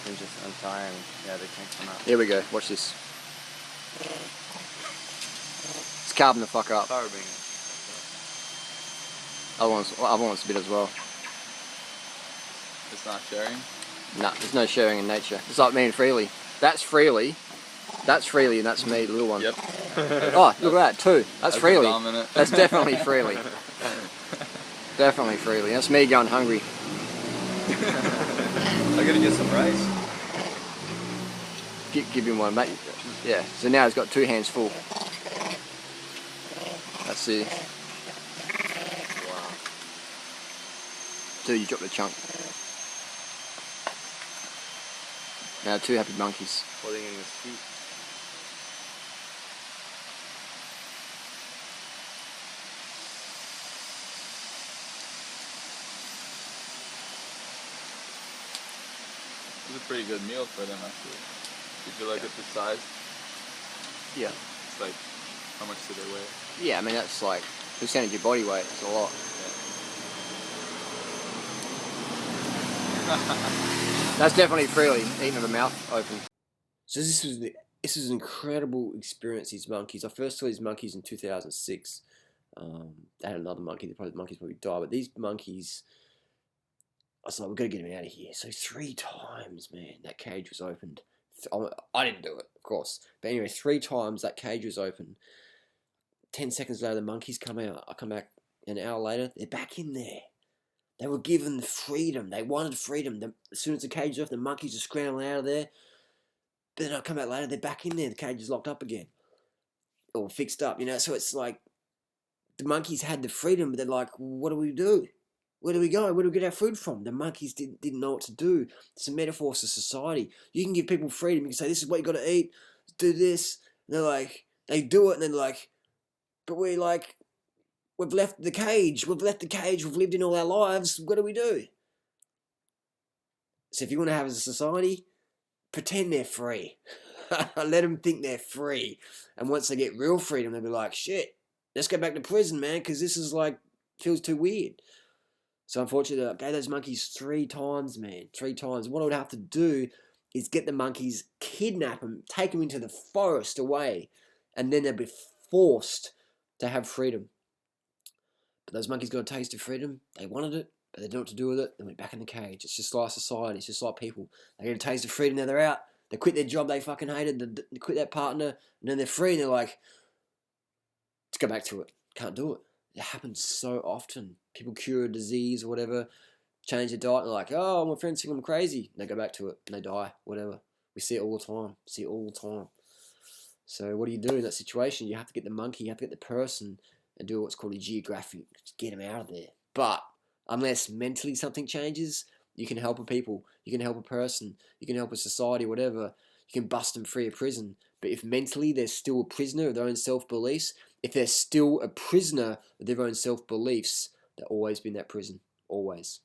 can just untie and yeah, they can't come out. Here we go. Watch this. It's carving the fuck up. Carving it. Other one's a bit as well. It's not sharing? Nah, there's no sharing in nature. It's like me and Freelee. That's Freelee. That's Freelee and that's me, the little one. Yep. Oh, look at that, two. That's Freelee. Dominant. That's definitely Freelee. Definitely Freelee. That's me going hungry. I gotta get some rice. Give him one, mate. Yeah, so now he's got 2 hands full. That's it. Wow. Dude, you dropped the chunk. Now 2 happy monkeys. Holding in his feet. It's a pretty good meal for them, actually. Did you like it the size? Yeah. It's like, how much do they weigh? Yeah, I mean that's like percentage of your body weight. It's a lot. That's definitely Freelee eating with the mouth open. So this was an incredible experience. These monkeys. I first saw these monkeys in 2006. They had another monkey. The monkeys probably died, but these monkeys. I was like, we've got to get him out of here. So 3 times, man, that cage was opened. I didn't do it, of course. But anyway, 3 times that cage was opened. 10 seconds later, the monkeys come out. I come back an hour later, they're back in there. They were given freedom. They wanted freedom. As soon as the cage was off, the monkeys are scrambling out of there. But then I come back later, they're back in there. The cage is locked up again. Or fixed up, you know. So it's like, the monkeys had the freedom, but they're like, what do we do? Where do we go? Where do we get our food from? The monkeys didn't know what to do. It's a metaphor for society. You can give people freedom. You can say, this is what you got to eat. Do this. And they're like, they do it. And they're like, but we've left the cage. We've left the cage. We've lived in all our lives. What do we do? So if you want to have a society, pretend they're free. Let them think they're free. And once they get real freedom, they'll be like, shit, let's go back to prison, man, because this is like, feels too weird. So unfortunately, I gave those monkeys 3 times, man. 3 times. What I would have to do is get the monkeys, kidnap them, take them into the forest away, and then they'd be forced to have freedom. But those monkeys got a taste of freedom. They wanted it, but they didn't know what to do with it. They went back in the cage. It's just like society. It's just like people. They get a taste of freedom, now they're out. They quit their job they fucking hated. They quit that partner, and then they're free, and they're like, let's go back to it. Can't do it. It happens so often. People cure a disease or whatever, change their diet, and they're like, oh, my friends think I'm crazy. And they go back to it, and they die, whatever. We see it all the time. So what do you do in that situation? You have to get the monkey, you have to get the person, and do what's called a geographic, just get them out of there. But unless mentally something changes, you can help a people, you can help a person, you can help a society, whatever. You can bust them free of prison. But if mentally they're still a prisoner of their own self-beliefs, if they're still a prisoner of their own self-beliefs, they'll always be in that prison. Always.